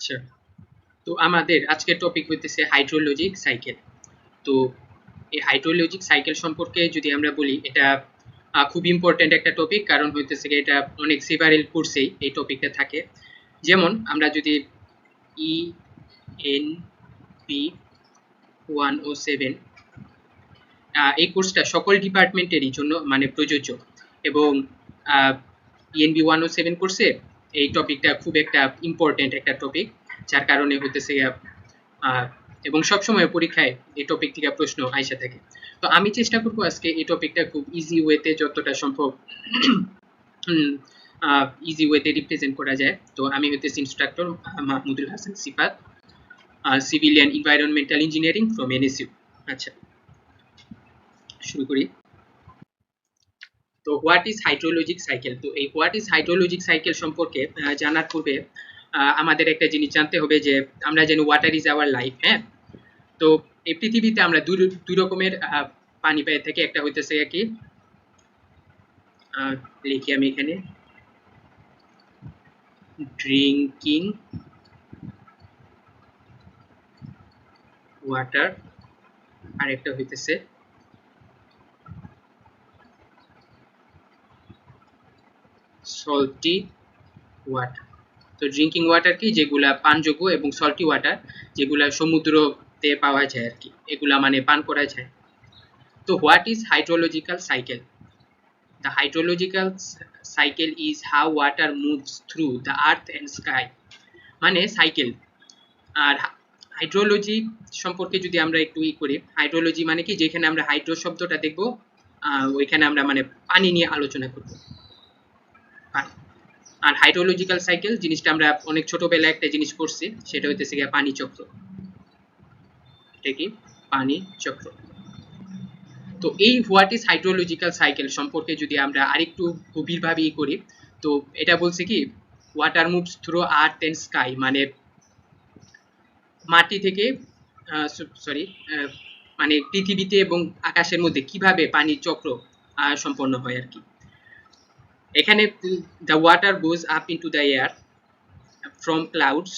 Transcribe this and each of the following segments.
আচ্ছা, তো আমাদের আজকের টপিক হইতেছে হাইড্রোলজিক সাইকেল। তো এই হাইড্রোলজিক সাইকেল সম্পর্কে যদি আমরা বলি, এটা খুব ইম্পর্টেন্ট একটা টপিক, কারণ হইতেছে এটা অনেক সেভারেল কোর্সেই এই টপিকটা থাকে। যেমন আমরা যদি ENP 107, এই কোর্সটা সকল ডিপার্টমেন্টেরই জন্য মানে প্রযোজ্য, এবং ENP 107 কোর্সে এই টপিকটা খুব একটা ইম্পর্টেন্ট একটা টপিক, যার কারণে হইতেছে এবং সবসময় পরীক্ষায় এই টপিক থেকে প্রশ্ন আইসা থাকে। তো আমি চেষ্টা করবো আজকে এই টপিকটা খুব ইজি ওয়েতে, যতটা সম্ভব ইজি ওয়েতে রিপ্রেজেন্ট করা যায়। তো আমি হইতেছি instructor Mahmudul Hasan Sifat, civil and environmental engineering from NSU। আচ্ছা, শুরু করি। তো হোয়াট ইজ হাইড্রোলজিক সাইকেল? তো এই হোয়াট ইজ হাইড্রোলজিক সাইকেল সম্পর্কে জানার পূর্বে আমাদের একটা জিনিস জানতে হবে, যে আমরা জানি ওয়াটার ইজ আওয়ার লাইফ। হ্যাঁ, তো এই পৃথিবীতে আমরা দুই রকমের পানি পেয়ে থাকি। একটা হইতেছে কি, লিখি আমি এখানে, ড্রিঙ্কিং ওয়াটার, আর একটা হইতেছে সল্টি ওয়াটার। তো ড্রিঙ্কিং ওয়াটার কি, যেগুলা পানযোগ্য, এবং সল্টি ওয়াটার যেগুলা সমুদ্রতে পাওয়া যায় আর কি, এগুলা মানে পান করা যায়। তো what is hydrological cycle? The hydrological cycle is how water moves through the earth and sky. মানে সাইকেল। আর হাইড্রোলজি সম্পর্কে যদি আমরা একটু করি, হাইড্রোলজি মানে কি, যেখানে আমরা হাইড্রো শব্দটা দেখব, ওইখানে আমরা মানে পানি নিয়ে আলোচনা করব। আর হাইড্রোলজিক্যাল সাইকেল জিনিসটা আমরা অনেক ছোটবেলায় একটা জিনিস পড়ছি, সেটা হইতেছে গিয়ে পানি চক্র। এটা কি? পানি চক্র। তো এই হোয়াট ইজ হাইড্রোলজিক্যাল সাইকেল সম্পর্কে যদি আমরা আরেকটু গভীরভাবে করি, তো এটা বলছে কি, water moves through earth and sky, মানে মাটি থেকে মানে পৃথিবীতে এবং আকাশের মধ্যে কিভাবে পানির চক্র সম্পন্ন হয় আর কি। এখানে the water goes up into the air from clouds,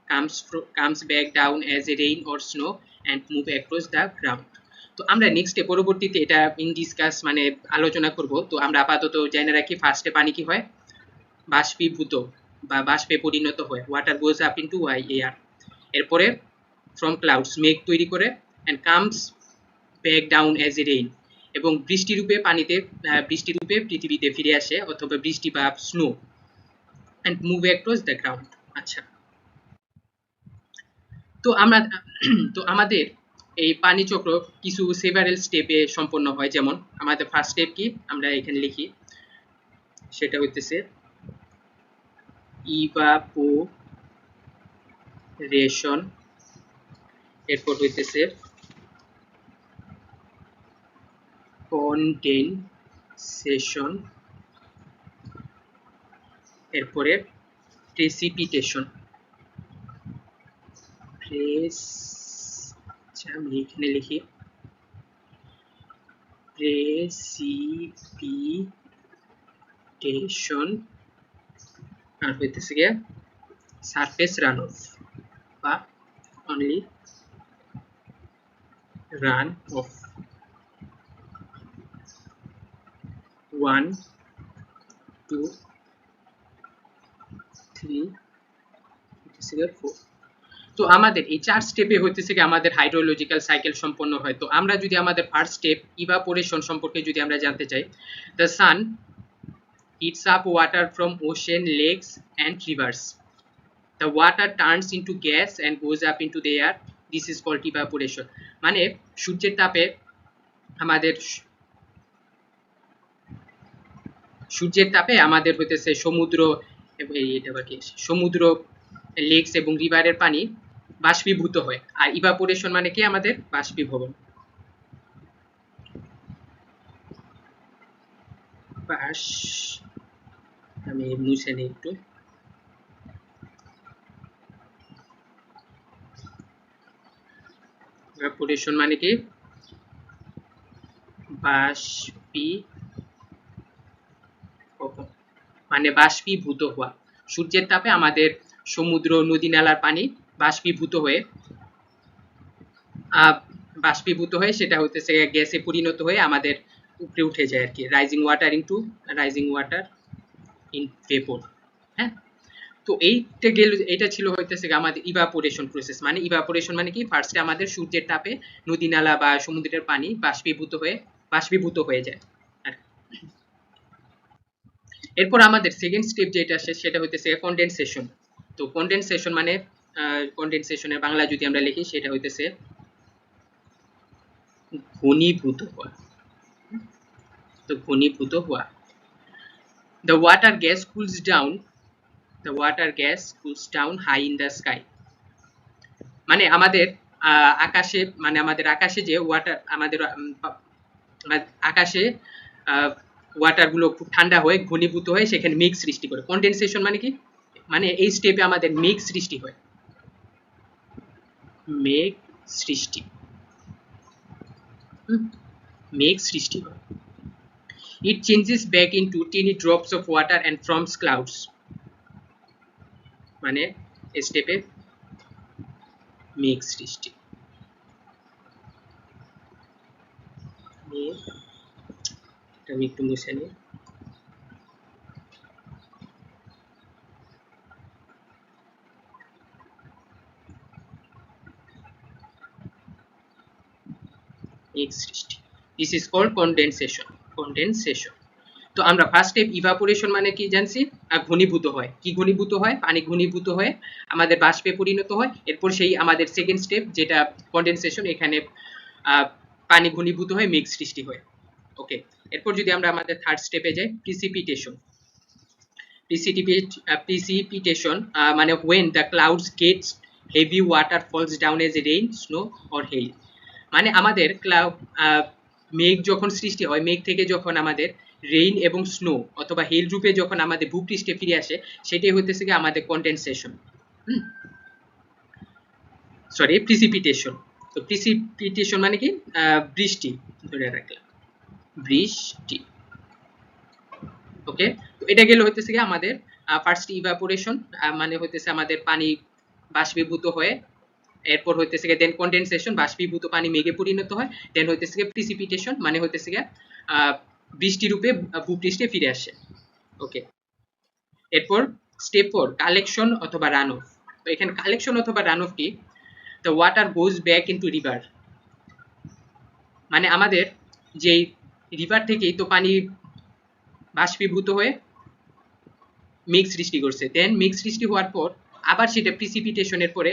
comes back down as a rain or snow and move across the ground. তো আমরা নেক্সটে পরবর্তীতে এটা ইন ডিসকাস মানে আলোচনা করব। তো আমরা আপাতত জেনে রাখি, ফার্স্টে পানি কি হয়, বাষ্পীভূত বা বাষ্পে পরিণত হয়, ওয়াটার গোজ আপ ইনটু এয়ার। এরপরে ফ্রম ক্লাউডস, মেঘ তৈরি করে, and comes back down as a rain, এবং বৃষ্টিরূপে পানিতে বৃষ্টিরূপে পৃথিবীতে ফিরে আসে, অথবা বৃষ্টি বা snow, and move across the ground. আচ্ছা, তো আমাদের এই পানি চক্র কিছু সেভারেল স্টেপে সম্পন্ন হয়। যেমন আমাদের ফার্স্ট স্টেপ কি, আমরা এখানে লিখি, সেটা হইতেছে ইভাপোরেশন। এরপর হইতেছে কনডেনসেশন, এরপরে প্রেসিপিটেশন। আমি এখানে লিখি প্রেসিপিটেশন, আর হইতেছে গিয়ে সারফেস রান অফ বা অনলি রান অফ। 1 2 3 4। তো আমাদের এই 4 স্টেপে হইতেছে কি আমাদের হাইড্রোলজিক্যাল সাইকেল সম্পন্ন হয়। তো আমরা যদি আমাদের ফার্স্ট স্টেপ ইভাপোরেশন সম্পর্কে যদি আমরা জানতে চাই, the sun heats up water from ocean, lakes and rivers. The water turns into gas and goes up into the air. This is called evaporation. মানে সূর্যের তাপে আমাদের হইতেছে সমুদ্র, লেকস এবং রিভারের পানি বাষ্পীভূত হয়। আর ইভাপোরেশন মানে কি, আমাদের বাষ্পীভবন। আমি মুছে নিই একটু। ইভাপোরেশন মানে কি, বাষ্পীভূত হওয়া। সূর্যের তাপে আমাদের সমুদ্র, নদী নালার পানি বাষ্পীভূত হয়ে সেটা হইতেছে গ্যাসে পরিণত হয়ে আমাদের উপরে উঠে যায় আর কি, রাইজিং ওয়াটার ইন ভেপর। হ্যাঁ, তো এটা ছিল হইতেছে আমাদের ইভাপোরেশন প্রসেস। মানে ইভাপোরেশন মানে কি, ফার্স্টে আমাদের সূর্যের তাপে নদী নালা বা সমুদ্রের পানি বাষ্পীভূত হয়ে যায়। এরপর আমাদের সেকেন্ড স্টেপ যেটা আসে সেটা হইতেছে কনডেনসেশন। তো কনডেনসেশন মানে কনডেনসেশনের বাংলা যদি আমরা লিখি সেটা হইতেছে ঘনীভূত হওয়া। তো ঘনীভূত হওয়া। The water gas cools down high in the sky. মানে আমাদের আকাশে যে ওয়াটার আকাশে ওয়াটার গুলো খুব ঠান্ডা হয়ে ঘনীভূত হয়ে সেখানে মেঘ সৃষ্টি করে। কনডেনসেশন মানে কি, মানে এই স্টেপে আমাদের মেঘ সৃষ্টি হয়। মেঘ সৃষ্টি হয়। It changes back into tiny drops of water and forms clouds. মানে এই স্টেপে মেঘ সৃষ্টি। আমি একটু মুছে নিই। মেঘ সৃষ্টি। This is called condensation. তো আমরা ফার্স্ট স্টেপ ইভাপোরেশন মানে কি জানছি, ঘনীভূত হয়। কি ঘনীভূত হয়? পানি ঘনীভূত হয়ে আমাদের বাষ্পে পরিণত হয়। এরপর সেই আমাদের সেকেন্ড স্টেপ যেটা কনডেনসেশন, এখানে পানি ঘনীভূত হয়ে মেঘ সৃষ্টি হয়। ওকে, এরপর যদি আমরা আমাদের থার্ড স্টেপে যাই, প্রিসিপিটেশন। Precipitation মানে when the clouds gets heavy water falls down as rain, snow or hail. মানে আমাদের মেঘ যখন সৃষ্টি হয়, মেঘ থেকে যখন আমাদের রেইন এবং স্নো অথবা হেল রূপে যখন আমাদের ভূপৃষ্ঠে ফিরে আসে, সেটাই হইতেছে কি আমাদের কনডেনসেশন। প্রিসিপিটেশন। তো প্রিসিপিটেশন মানে কি, বৃষ্টি, ধরে রাখলাম বৃষ্টি। ওকে, তো এটা গেল হইতেছে কি আমাদের ফার্স্ট ইভাপোরেশন, মানে হইতেছে আমাদের পানি বাষ্পীভূত হয়ে, এরপর হইতেছে গিয়ে দেন কনডেনসেশন, বাষ্পীভূত পানি মেঘে পরিণত হয়, দেন হইতেছে গিয়ে প্রিসিপিটেশন মানে হইতেছে গিয়ে বৃষ্টি রূপে ভূপৃষ্ঠে ফিরে আসে। ওকে, এরপর স্টেপ 4 কালেকশন অথবা রান অফ। তো এখানে কালেকশন অথবা রান অফ কি, the water goes back into river. মানে আমাদের যেই রিভার থেকেই তো পানি বাষ্পীভূত হয়ে মেঘ সৃষ্টি করছে, দেন মেঘ সৃষ্টি হওয়ার পর আবার সেটা প্রিসিপিটেশনের পরে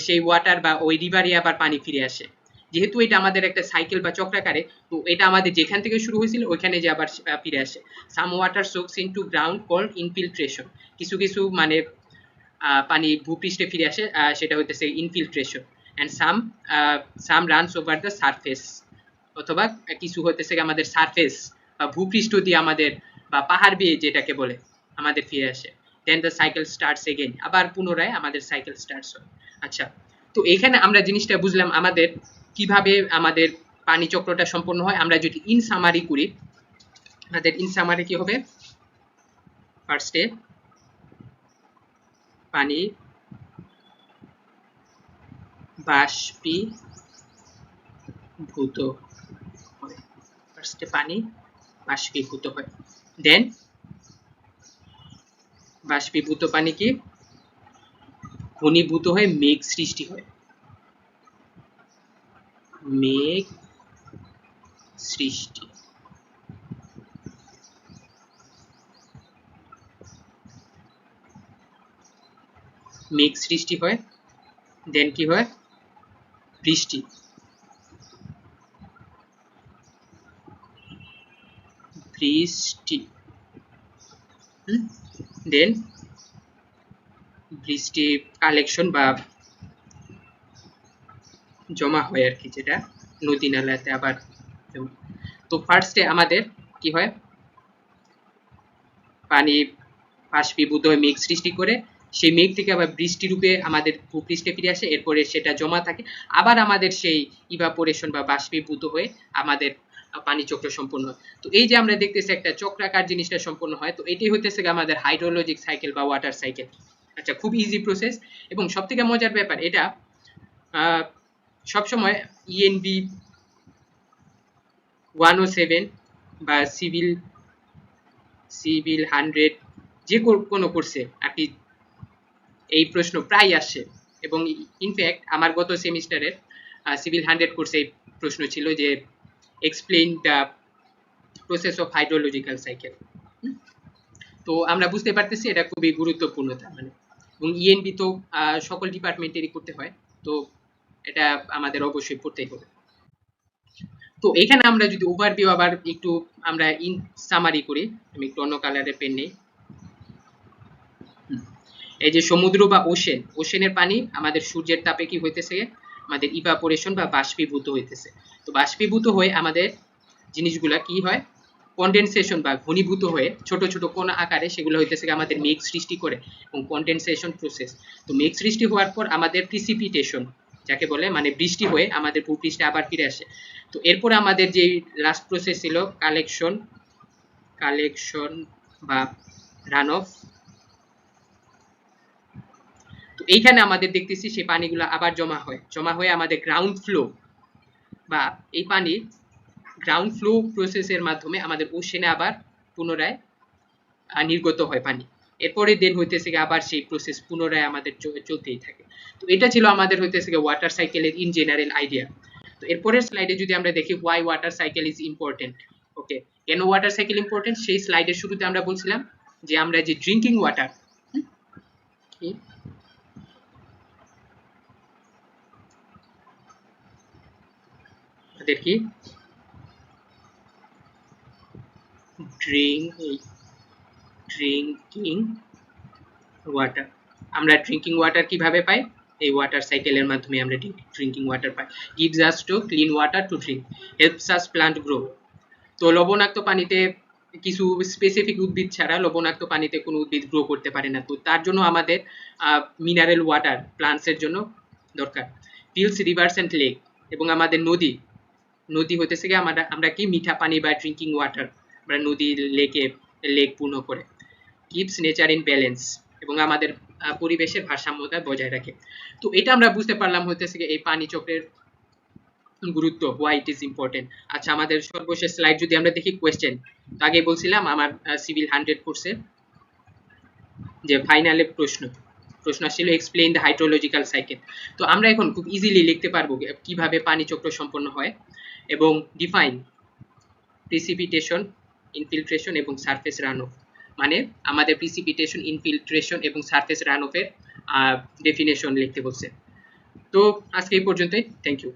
সেই ওয়াটার বা ওই রিভারে আবার পানি ফিরে আসে। যেহেতু এটা আমাদের একটা সাইকেল বা চক্রাকারে, তো এটা আমাদের যেখান থেকে শুরু হয়েছিল ওইখানে যে আবার ফিরে আসে। Some water সোকস into ground called infiltration. কিছু কিছু মানে পানি ভূপৃষ্ঠে ফিরে আসে, সেটা হইতেছে infiltration. And some runs over the surface, অথবা কিছু হইতেছে আমাদের সারফেস বা ভূপৃষ্ঠ দিয়ে আমাদের বা পাহাড় বেয়ে যেটাকে বলে আমাদের ফিরে আসে। দেন দ্য সাইকেল স্টার্টস এগেইন, আবার পুনরায় আমাদের সাইকেল স্টার্টস হয়। আচ্ছা, তো এখানে আমরা জিনিসটা বুঝলাম আমাদের কিভাবে আমাদের পানি চক্রটা সম্পন্ন হয়। আমরা যদি ইন সামারি করি, আমাদের ইন সামারি কি হবে, ফার্স্টে পানি বাষ্পীভূত হয়, ফার্স্টে পানি বাষ্পীভূত হয়, দেন বাষ্পীভূত পানি কি ঘনীভূত হয়ে মেঘ সৃষ্টি হয়। মেঘ সৃষ্টি, মেঘ সৃষ্টি হয়, দেন কি হয়, বৃষ্টি, দেন বৃষ্টি কালেকশন বা জমা হয় আর কি, যেটা নদী নালাতে আবার। তো ফার্স্টে আমাদের কি হয়, পানি বাষ্পীভূত হয়ে মেঘ সৃষ্টি করে, সেই মেঘ থেকে আবার বৃষ্টি রূপে আমাদের ভূপৃষ্ঠে ফিরে আসে, এরপরে সেটা জমা থাকে, আবার আমাদের সেই ইভাপোরেশন বা বাষ্পীভূত হয়ে আমাদের পানি চক্র সম্পন্ন হয়। তো এই যে আমরা দেখতেছি একটা চক্রাকার জিনিসটা সম্পন্ন হয়, তো এটি হইতেছে আমাদের হাইড্রোলজিক সাইকেল বা ওয়াটার সাইকেল। আচ্ছা, খুব ইজি প্রসেস এবং সবথেকে মজার ব্যাপার এটা সবসময় ইএনবি 107 বা সিভিল 100 যে কোনো কোর্সে আর কি এই প্রশ্ন প্রায় আসে। এবং ইনফ্যাক্ট আমার গত সেমিস্টারের সিভিল 100 কোর্সে এই প্রশ্ন ছিল যে explain the process of hydrological cycle. তো আমরা বুঝতে পারতেছি এটা খুবই গুরুত্বপূর্ণ তার মানে, এবং ইএনবি তো সকল ডিপার্টমেন্টেরই করতে হয়, তো এটা আমাদের অবশ্যই পড়তেই হবে। তো এখানে আমরা যদি ওভারভিউ আবার একটু আমরা ইন সামারি করি, আমি একটু অন্য কালারের পেন নেই। এই যে সমুদ্র বা ওশেনের পানি আমাদের সূর্যের তাপে কি হইতেছে, আমাদের ইভাপোরেশন বা বাষ্পীভূত হইতেছে। তো বাষ্পীভূত হয়ে আমাদের জিনিসগুলা কি হয়, কন্ডেনসেশন বা ঘনীভূত হয়ে ছোট ছোট কণা আকারে সেগুলো হইতেছে আমাদের মেঘ সৃষ্টি করে এবং কন্ডেনসেশন প্রসেস। তো মেঘ সৃষ্টি হওয়ার পর আমাদের প্রিসিপিটেশন যাকে বলে, মানে বৃষ্টি হয়ে আমাদের ভূপৃষ্ঠে আবার ফিরে আসে। তো এরপর আমাদের যে লাস্ট প্রসেস ছিল কালেকশন বা রান অফ। তো এইখানে আমাদের দেখতেছি সেই পানিগুলো আবার জমা হয়ে আমাদের গ্রাউন্ড ফ্লো বা এই পানি গ্রাউন্ড ফ্লো প্রসেসের মাধ্যমে আমাদের ওশেনে আবার পুনরায় নির্গত হয় পানি। এরপরে দেন হইতেছে আবার সেই প্রসেস পুনরায় আমাদের চলতেই থাকে। তো এটা ছিল আমাদের হইতেছে ওয়াটার সাইকেলের ইন জেনারেল আইডিয়া। তো এরপরের স্লাইডে যদি আমরা দেখি why water cycle is important, okay, কেন ওয়াটার সাইকেল ইম্পর্টেন্ট, সেই স্লাইডের শুরুতে আমরা বলছিলাম যে আমরা যে ড্রিঙ্কিং ওয়াটার, আমাদের কি ড্রিঙ্কিং ওয়াটার, আমরা ড্রিঙ্কিং ওয়াটার কিভাবে পাই, এই ওয়াটার সাইকেলের মাধ্যমে আমরা drinking water pi. Gives us to clean water to drink, helps us plant grow. তো লবণাক্ত পানিতে কিছু স্পেসিফিক উদ্ভিদ ছাড়া লবণাক্ত পানিতে কোনো উদ্ভিদ গ্রো করতে পারে না, তো তার জন্য আমাদের মিনারেল ওয়াটার প্লান্টসের জন্য দরকার। ফিল্ডস, রিভার্স অ্যান্ড লেক, এবং আমাদের নদী হতেছে কি আমরা কি মিঠা পানি বা ড্রিঙ্কিং ওয়াটার আমরা নদী লেক পূর্ণ করে। কিপস নেচার ইন ব্যালেন্স, এবং আমাদের পরিবেশের ভারসাম্যতা বজায় রাখে। তো এটা আমরা বুঝতে পারলাম হইতেছে এই পানি চক্রের গুরুত্ব, হোয়াই ইট ইজ ইম্পর্টেন্ট। আচ্ছা, আমাদের সর্বশেষ স্লাইড যদি আমরা দেখি কোয়েশ্চেন, আগে বলছিলাম আমার সিভিল 100 কোর্সে যে ফাইনালে প্রশ্ন আসছিল এক্সপ্লেইন দ্য হাইড্রোলজিক্যাল সাইকেল। তো আমরা এখন খুব ইজিলি লিখতে পারবো কিভাবে পানি চক্র সম্পন্ন হয়, এবং ডিফাইন প্রিসিপিটেশন, ইনফিল্ট্রেশন এবং সারফেস রান অফ, মানে আমাদের প্রিসিপিটেশন, ইনফিল্ট্রেশন এবং সারফেস রান অফের ডেফিনেশন লিখতে বলছে। তো আজকে এই পর্যন্তই, থ্যাংক ইউ।